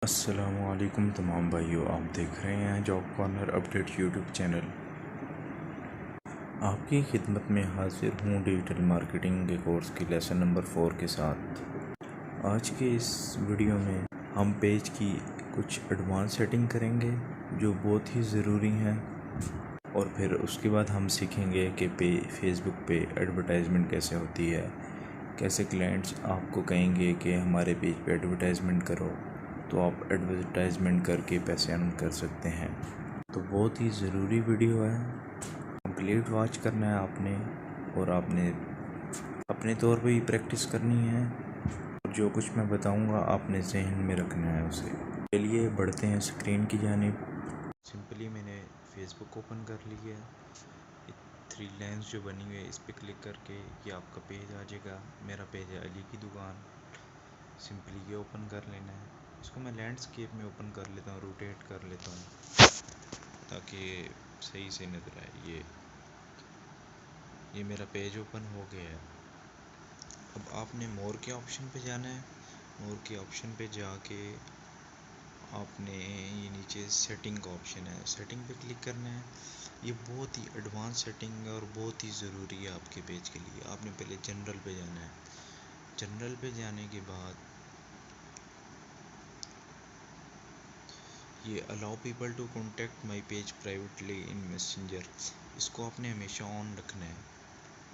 अस्सलामुअलैकुम तमाम भाइयों, आप देख रहे हैं job corner update YouTube channel. आपकी खिदमत में हाजिर हूँ डिजिटल मार्केटिंग के कोर्स की लेसन नंबर 4 के साथ। आज के इस वीडियो में हम पेज की कुछ एडवांस सेटिंग करेंगे जो बहुत ही ज़रूरी हैं, और फिर उसके बाद हम सीखेंगे कि फेसबुक पे एडवर्टाइजमेंट कैसे होती है, कैसे क्लाइंट्स आपको कहेंगे कि हमारे पेज पे एडवर्टाइजमेंट करो, तो आप एडवर्टाइजमेंट करके पैसे अर्न कर सकते हैं। तो बहुत ही ज़रूरी वीडियो है, कंप्लीट वॉच करना है आपने, और आपने अपने तौर पे ही प्रैक्टिस करनी है। जो कुछ मैं बताऊंगा आपने जहन में रखना है उसे। चलिए बढ़ते हैं स्क्रीन की जानिब। सिंपली मैंने फेसबुक ओपन कर ली है। 3 लाइन्स जो बनी हुई है इस पर क्लिक करके ये आपका पेज आ जाएगा। मेरा पेज है अली की दुकान। सिंपली ये ओपन कर लेना है। इसको मैं लैंडस्केप में ओपन कर लेता हूँ, रोटेट कर लेता हूँ ताकि सही से नजर आए। ये मेरा पेज ओपन हो गया है। अब आपने मोर के ऑप्शन पे जाना है। मोर के ऑप्शन पे जाके आपने ये नीचे सेटिंग का ऑप्शन है, सेटिंग पे क्लिक करना है। ये बहुत ही एडवांस सेटिंग है और बहुत ही ज़रूरी है आपके पेज के लिए। आपने पहले जनरल पे जाना है। जनरल पे जाने के बाद ये allow people to contact my page privately in Messenger, इसको आपने हमेशा ऑन रखना है,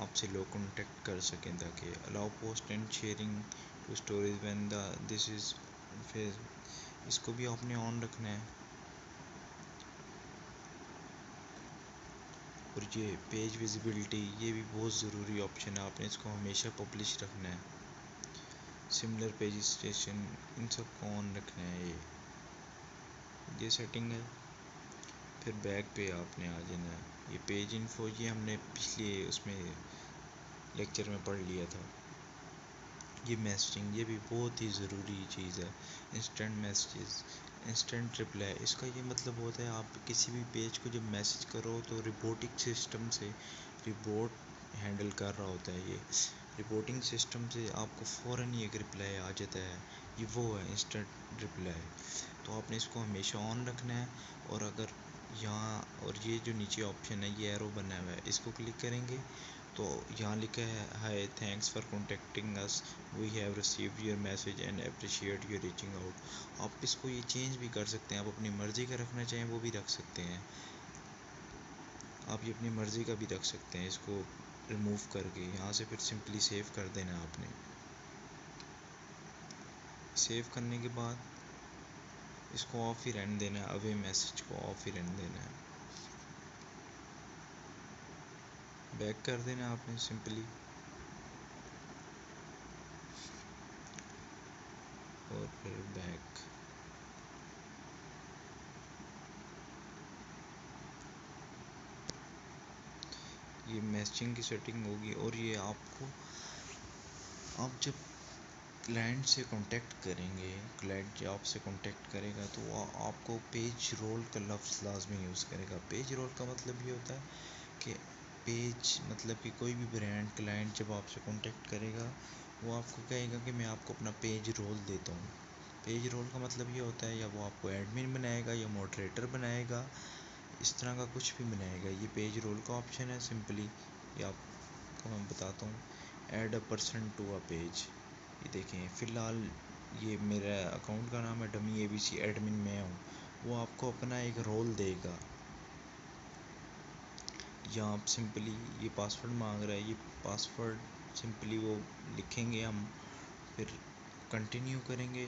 आपसे लोग कॉन्टेक्ट कर सकें। ताकि allow post and sharing to stories when the this is face, इसको भी आपने ऑन रखना है। और ये पेज विजिबिलिटी, ये भी बहुत ज़रूरी ऑप्शन है, आपने इसको हमेशा पब्लिश रखना है। सिमिलर पेज स्टेशन, इन सब को ऑन रखना है। ये सेटिंग है। फिर बैक पे आपने आ जाना है। ये पेज इन्फो, ये हमने पिछले उसमें लेक्चर में पढ़ लिया था। ये मैसेजिंग, ये भी बहुत ही ज़रूरी चीज़ है। इंस्टेंट मैसेजेस, इंस्टेंट रिप्लाई, इसका ये मतलब होता है आप किसी भी पेज को जब मैसेज करो तो रिपोर्टिंग सिस्टम से रिपोर्ट हैंडल कर रहा होता है। ये रिपोर्टिंग सिस्टम से आपको फ़ौरन ही एक रिप्लाई आ जाता है। ये वो है इंस्टेंट रिप्लाई। तो आपने इसको हमेशा ऑन रखना है। और अगर यहाँ और ये जो नीचे ऑप्शन है ये एरो बना हुआ है, इसको क्लिक करेंगे तो यहाँ लिखा है hi thanks for contacting us, we have received your message and appreciate your reaching out. आप इसको ये चेंज भी कर सकते हैं, आप अपनी मर्ज़ी का रखना चाहें वो भी रख सकते हैं। आप ये अपनी मर्ज़ी का भी रख सकते हैं। इसको रिमूव करके यहाँ से फिर सिंपली सेव कर देना है आपने। सेव करने के बाद इसको ऑफ ही रहने देना है, अवे मैसेज को ऑफ ही रहने देना है। बैक कर देना है आपने सिंपली, और फिर बैक। ये मैसेजिंग की सेटिंग होगी। और ये आपको, आप जब क्लाइंट से कांटेक्ट करेंगे, क्लाइंट जब आपसे कांटेक्ट करेगा तो वो आपको पेज रोल का लफ्ज़ लाजमी यूज़ करेगा। पेज रोल का मतलब ये होता है कि पेज मतलब कि कोई भी ब्रांड क्लाइंट जब आपसे कांटेक्ट करेगा वो आपको कहेगा कि मैं आपको अपना पेज रोल देता हूँ। पेज रोल का मतलब ये होता है या वो आपको एडमिन बनाएगा या मॉडरेटर बनाएगा, इस तरह का कुछ भी बनाएगा। ये पेज रोल का ऑप्शन है। सिंपली ये आपको मैं बताता हूँ। Add a person to a page, ये देखें फ़िलहाल ये मेरा अकाउंट का नाम है डमी ABC एडमिन, मैं हूँ। वो आपको अपना एक रोल देगा। या आप सिंपली ये पासवर्ड मांग रहा है, ये पासवर्ड सिंपली वो लिखेंगे हम, फिर कंटिन्यू करेंगे।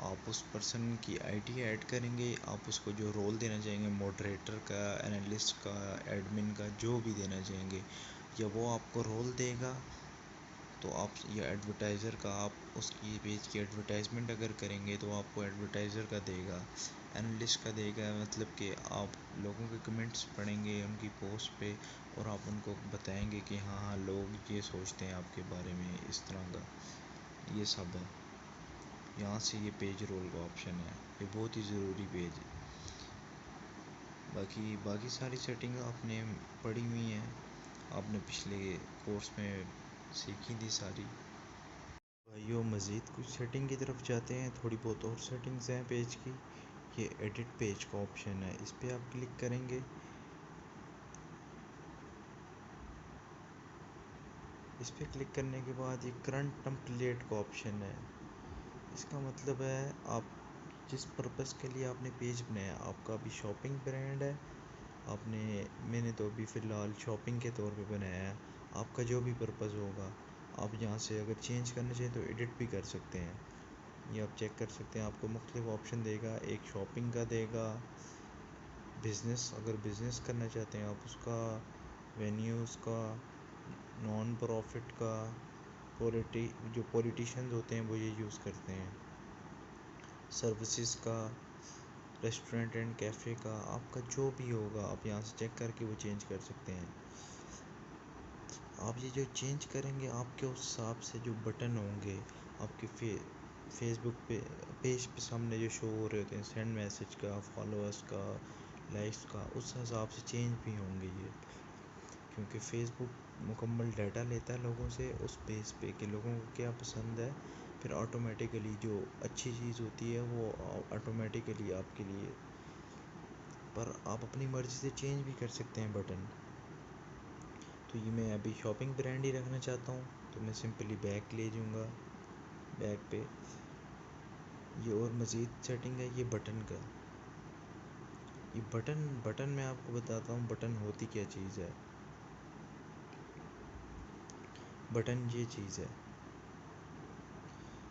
आप उस पर्सन की आईडी ऐड करेंगे, आप उसको जो रोल देना चाहेंगे, मॉडरेटर का, एनालिस्ट का, एडमिन का, जो भी देना चाहेंगे, या वो आपको रोल देगा। तो आप ये एडवर्टाइज़र का, आप उसकी पेज की एडवर्टाइजमेंट अगर करेंगे तो आपको एडवर्टाइज़र का देगा, एनालिस्ट का देगा। मतलब कि आप लोगों के कमेंट्स पढ़ेंगे उनकी पोस्ट पे, और आप उनको बताएंगे कि हाँ हाँ लोग ये सोचते हैं आपके बारे में, इस तरह का ये सब है। यहाँ से ये पेज रोल का ऑप्शन है, ये बहुत ही ज़रूरी पेज है। बाकी सारी सेटिंग आपने पढ़ी हुई हैं, आपने पिछले कोर्स में सीखी थी सारी। भाइयों मज़ीद कुछ सेटिंग की तरफ जाते हैं। थोड़ी बहुत और सेटिंग्स हैं पेज की। ये एडिट पेज का ऑप्शन है, इस पर आप क्लिक करेंगे। इस पर क्लिक करने के बाद ये करंट टेम्पलेट का ऑप्शन है। इसका मतलब है आप जिस पर्पस के लिए आपने पेज बनाया, आपका अभी शॉपिंग ब्रांड है, मैंने तो अभी फ़िलहाल शॉपिंग के तौर पे बनाया है। आपका जो भी पर्पज़ होगा, आप यहाँ से अगर चेंज करना चाहें तो एडिट भी कर सकते हैं। ये आप चेक कर सकते हैं, आपको मुख्तलिफ ऑप्शन देगा। एक शॉपिंग का देगा, बिज़नेस अगर बिज़नेस करना चाहते हैं आप उसका, वेन्यूज़ का, नॉन प्रॉफिट का, जो पॉलिटिशियंस होते हैं वो ये यूज़ करते हैं, सर्विसेज का, रेस्टोरेंट एंड कैफ़े का, आपका जो भी होगा आप यहाँ से चेक करके वो चेंज कर सकते हैं। आप ये जो चेंज करेंगे, आपके उस हिसाब से जो बटन होंगे आपके फेसबुक पे पेज पे सामने जो शो हो रहे होते हैं, सेंड मैसेज का, फॉलोअर्स का, लाइक्स का, उस हिसाब से चेंज भी होंगे ये। क्योंकि फेसबुक मुकम्मल डाटा लेता है लोगों से उस पेज पे कि लोगों को क्या पसंद है, फिर ऑटोमेटिकली जो अच्छी चीज़ होती है वो ऑटोमेटिकली आपके लिए, पर आप अपनी मर्ज़ी से चेंज भी कर सकते हैं बटन। तो ये मैं अभी शॉपिंग ब्रांड ही रखना चाहता हूँ, तो मैं सिंपली बैक ले जाऊँगा। बैक पे ये और मज़ीद सेटिंग है ये बटन का। ये बटन मैं आपको बताता हूँ बटन होती क्या चीज़ है। बटन ये चीज़ है,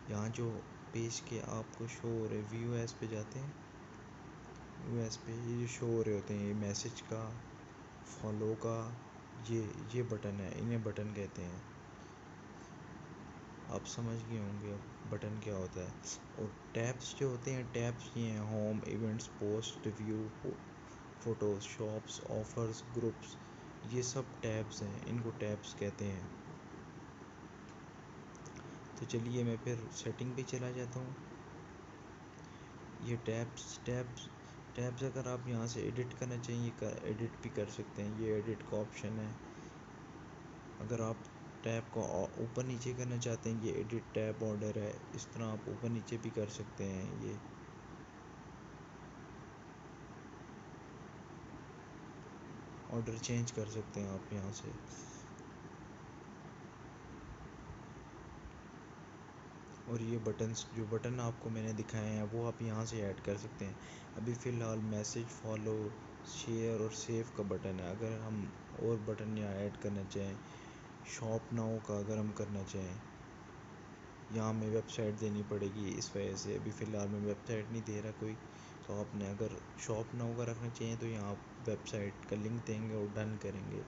यहाँ जो पेज के आपको शो हो रहे व्यू एस पे जाते हैं, व्यू एस पे ये जो शो हो रहे होते हैं, ये मैसेज का, फॉलो का, ये बटन है, इन्हें बटन कहते हैं। आप समझ गए होंगे बटन क्या होता है। और टैब्स जो होते हैं, टैब्स ये हैं home, events, post, review, photos, shops, offers, groups, ये सब टैब्स हैं, इनको टैब्स कहते हैं। तो चलिए मैं फिर सेटिंग पे चला जाता हूँ। ये टैब्स अगर आप यहाँ से एडिट करना चाहिए एडिट भी कर सकते हैं, ये एडिट का ऑप्शन है। अगर आप टैब को ऊपर नीचे करना चाहते हैं, ये एडिट टैब ऑर्डर है, इस तरह आप ऊपर नीचे भी कर सकते हैं। ये ऑर्डर चेंज कर सकते हैं आप यहाँ से। और ये जो बटन आपको मैंने दिखाए हैं वो आप यहाँ से ऐड कर सकते हैं। अभी फ़िलहाल मैसेज, फॉलो, शेयर और सेव का बटन है। अगर हम और बटन यहाँ ऐड करना चाहें, शॉप नाउ का अगर हम करना चाहें, यहाँ हमें वेबसाइट देनी पड़ेगी, इस वजह से अभी फ़िलहाल मैं वेबसाइट नहीं दे रहा कोई। तो आपने अगर शॉप नाउ का रखना चाहिए तो यहाँ आप वेबसाइट का लिंक देंगे और डन करेंगे।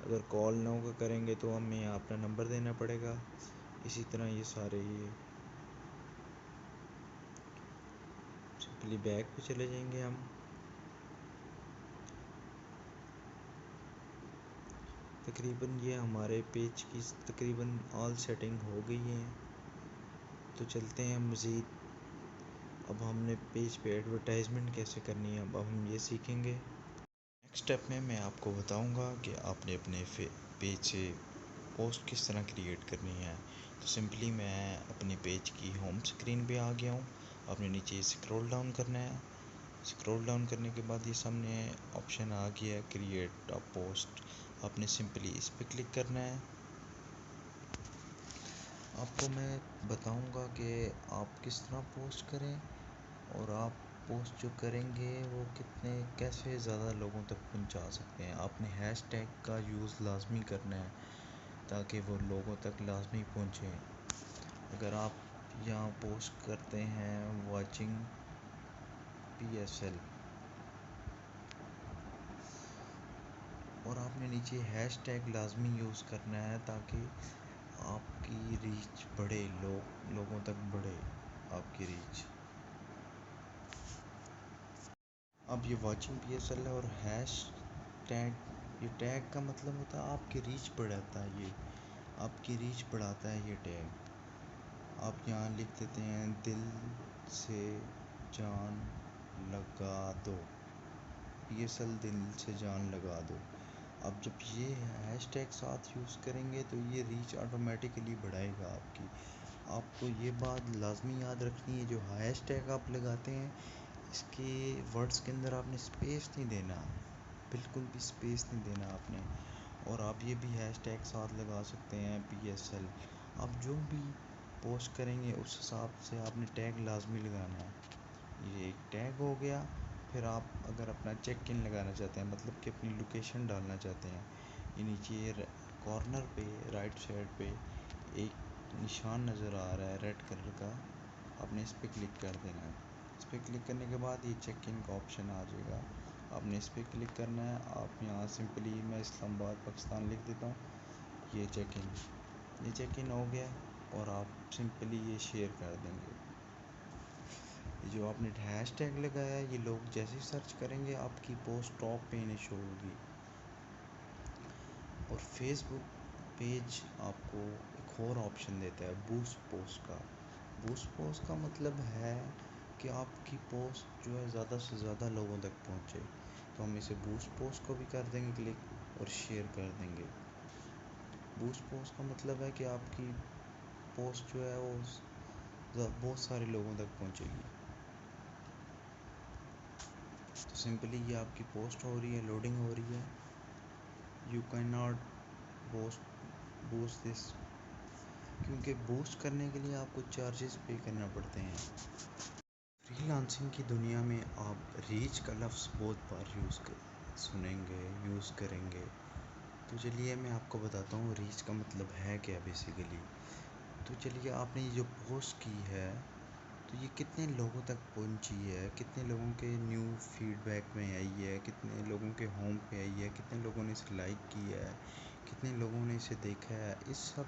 अगर कॉल नाउ का करेंगे तो हमें यहाँ अपना नंबर देना पड़ेगा। इसी तरह ये सारे ये सिंपली बैक पे चले जाएंगे हम। तकरीबन ये हमारे पेज की तकरीबन ऑल सेटिंग हो गई है। तो चलते हैं मज़ीद। अब हमने पेज पे एडवर्टाइजमेंट कैसे करनी है, अब हम ये सीखेंगे। नेक्स्ट स्टेप में मैं आपको बताऊंगा कि आपने अपने पेज से पोस्ट किस तरह क्रिएट करनी है। तो सिंपली मैं अपने पेज की होम स्क्रीन पे आ गया हूँ। आपने नीचे स्क्रॉल डाउन करना है। स्क्रॉल डाउन करने के बाद ये सामने ऑप्शन आ गया है क्रिएट अ पोस्ट। आपने सिंपली इस पर क्लिक करना है। आपको मैं बताऊंगा कि आप किस तरह पोस्ट करें, और आप पोस्ट जो करेंगे वो कैसे ज़्यादा लोगों तक पहुंचा सकते हैं। आपने हैशटैग का यूज़ लाजमी करना है ताकि वो लोगों तक लाजमी पहुंचे। अगर आप यहाँ पोस्ट करते हैं वाचिंग PSL और आपने नीचे हैशटैग लाजमी यूज़ करना है ताकि आपकी रीच बढ़े, लोगों तक बढ़े आपकी रीच। अब ये वाचिंग PSL है और हैश टैग, ये टैग का मतलब होता है आपकी रीच बढ़ाता है, ये आपकी रीच बढ़ाता है ये टैग। आप यहाँ लिख देते हैं दिल से जान लगा दो, PSL दिल से जान लगा दो। अब जब ये हैशटैग साथ यूज़ करेंगे तो ये रीच ऑटोमेटिकली बढ़ाएगा आपकी। आपको ये बात लाजमी याद रखनी है, जो हैशटैग आप लगाते हैं इसके वर्ड्स के अंदर आपने स्पेस नहीं देना, बिल्कुल भी स्पेस नहीं देना आपने। और आप ये भी हैशटैग साथ लगा सकते हैं PSL। आप जो भी पोस्ट करेंगे उस हिसाब से आपने टैग लाजमी लगाना है। ये एक टैग हो गया। फिर आप अगर अपना चेक इन लगाना चाहते हैं, मतलब कि अपनी लोकेशन डालना चाहते हैं, ये नीचे कॉर्नर पे राइट साइड पे एक निशान नज़र आ रहा है रेड कलर का, आपने इस पर क्लिक कर देना है। इस पर क्लिक करने के बाद ये चेक इन का ऑप्शन आ जाएगा, आपने इस पर क्लिक करना है। आप यहाँ सिंपली मैं इस्लामाबाद पाकिस्तान लिख देता हूँ, ये चेक इन हो गया। और आप सिंपली ये शेयर कर देंगे। जो आपने हैशटैग लगाया है, ये लोग जैसे ही सर्च करेंगे आपकी पोस्ट टॉप पे इन्हें शो होगी। और फेसबुक पेज आपको एक और ऑप्शन देता है बूस्ट पोस्ट का। बूस्ट पोस्ट का मतलब है कि आपकी पोस्ट जो है ज़्यादा से ज़्यादा लोगों तक पहुँचे। तो हम इसे बूस्ट पोस्ट को भी कर देंगे क्लिक और शेयर कर देंगे। बूस्ट पोस्ट का मतलब है कि आपकी पोस्ट जो है वो बहुत सारे लोगों तक पहुँचेगी। तो सिंपली ये आपकी पोस्ट हो रही है, लोडिंग हो रही है। You can not boost this, क्योंकि बूस्ट करने के लिए आपको चार्जेस पे करना पड़ते हैं। फ्रीलांसिंग की दुनिया में आप रीच का लफ्ज़ बहुत बार यूज़ करेंगे। तो चलिए मैं आपको बताता हूँ रीच का मतलब है क्या बेसिकली। तो चलिए आपने ये जो पोस्ट की है तो ये कितने लोगों तक पहुंची है, कितने लोगों के न्यू फीडबैक में आई है, कितने लोगों के होम पे आई है, कितने लोगों ने इसे लाइक किया है, कितने लोगों ने इसे देखा है। इस सब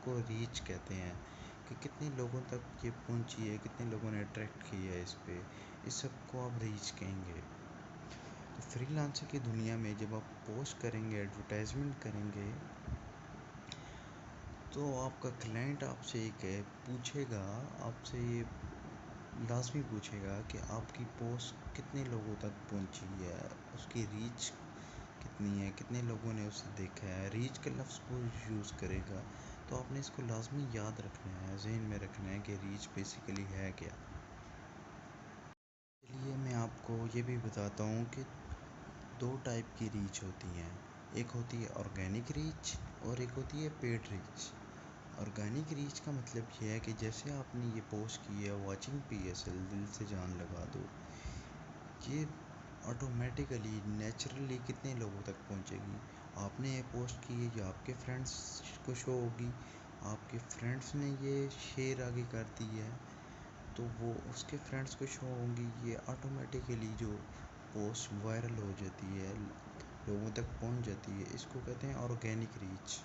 को रीच कहते हैं कि कितने लोगों तक ये पहुंची है, कितने लोगों ने अट्रैक्ट किया है इस पे, इस सब को आप रीच कहेंगे। तो फ्रीलांसर की दुनिया में जब आप पोस्ट करेंगे, एडवर्टाइजमेंट करेंगे, तो आपका क्लाइंट आपसे पूछेगा, आपसे ये लाजमी पूछेगा कि आपकी पोस्ट कितने लोगों तक पहुंची है, उसकी रीच कितनी है, कितने लोगों ने उसे देखा है। रीच के लफ्ज़ को यूज़ करेगा। तो आपने इसको लाजमी याद रखना है, जहन में रखना है कि रीच बेसिकली है क्या। चलिए मैं आपको ये भी बताता हूँ कि दो टाइप की रीच होती हैं। एक होती है ऑर्गेनिक रीच और एक होती है पेड रीच। ऑर्गेनिक रीच का मतलब ये है कि जैसे आपने ये पोस्ट की है वॉचिंग PSL दिल से जान लगा दो, ये ऑटोमेटिकली नेचुरली कितने लोगों तक पहुंचेगी। आपने ये पोस्ट की है, ये आपके फ्रेंड्स को शो होगी, आपके फ्रेंड्स ने ये शेयर आगे कर दी है तो वो उसके फ्रेंड्स को शो होंगी। ये ऑटोमेटिकली जो पोस्ट वायरल हो जाती है, लोगों तक पहुंच जाती है, इसको कहते हैं ऑर्गेनिक रीच।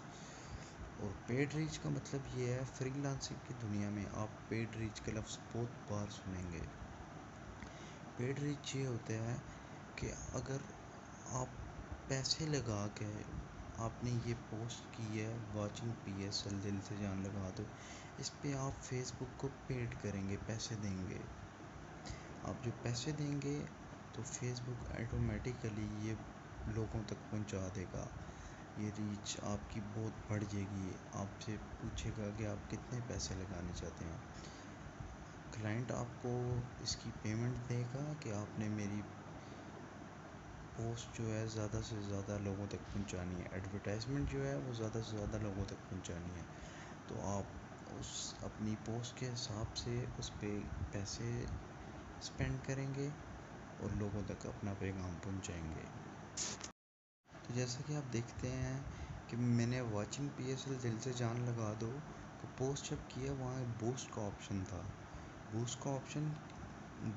और पेड रीच का मतलब ये है, फ्रीलांसिंग की दुनिया में आप पेड रीच का लफ्ज़ बहुत बार सुनेंगे। पेड रीच ये होता है कि अगर आप पैसे लगा के आपने ये पोस्ट की है वॉचिंग PSL दिल से जान लगा दो, इस पे आप फेसबुक को पेड करेंगे, पैसे देंगे। आप जो पैसे देंगे तो फेसबुक ऑटोमेटिकली ये लोगों तक पहुंचा देगा। ये रीच आपकी बहुत बढ़ जाएगी। आपसे पूछेगा कि आप कितने पैसे लगाने चाहते हैं। क्लाइंट आपको इसकी पेमेंट देगा कि आपने मेरी पोस्ट जो है ज़्यादा से ज़्यादा लोगों तक पहुंचानी है, एडवर्टाइजमेंट जो है वो ज़्यादा से ज़्यादा लोगों तक पहुंचानी है। तो आप उस अपनी पोस्ट के हिसाब से उस पर पैसे स्पेंड करेंगे और लोगों तक अपना पैगाम पहुंचाएंगे। तो जैसा कि आप देखते हैं कि मैंने वॉचिंग PSL दिल से जान लगा दो को पोस्ट जब किया, वहाँ बूस्ट का ऑप्शन था। बूस्ट का ऑप्शन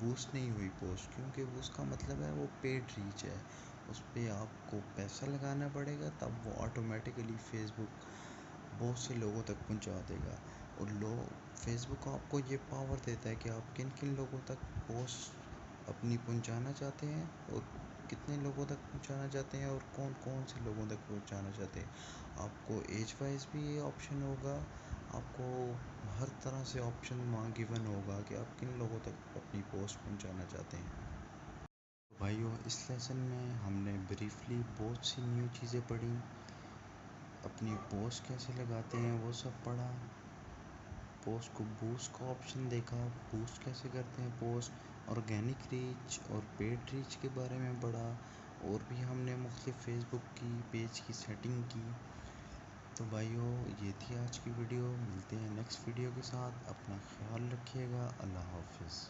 बूस्ट नहीं हुई पोस्ट, क्योंकि उसका मतलब है वो पेड रीच है, उस पर आपको पैसा लगाना पड़ेगा, तब वो ऑटोमेटिकली फेसबुक बहुत से लोगों तक पहुंचा देगा। और फेसबुक आपको ये पावर देता है कि आप किन किन लोगों तक पोस्ट अपनी पहुंचाना चाहते हैं और कितने लोगों तक पहुंचाना चाहते हैं और कौन कौन से लोगों तक पहुंचाना चाहते हैं। आपको एज वाइज भी ये ऑप्शन होगा, आपको हर तरह से ऑप्शन वहाँ गिवन होगा कि आप किन लोगों तक अपनी पोस्ट पहुंचाना चाहते हैं। भाइयों, इस लेसन में हमने ब्रीफली बहुत सी न्यू चीज़ें पढ़ी, अपनी पोस्ट कैसे लगाते हैं वो सब पढ़ा, पोस्ट को बूस्ट का ऑप्शन देखा, बूस्ट कैसे करते हैं पोस्ट, ऑर्गेनिक रीच और पेड रीच के बारे में पढ़ा, और भी हमने मुख्तलिफ फेसबुक की पेज की सेटिंग की। तो भाइयों, ये थी आज की वीडियो। मिलते हैं नेक्स्ट वीडियो के साथ। अपना ख्याल रखिएगा। अल्लाह हाफिज़।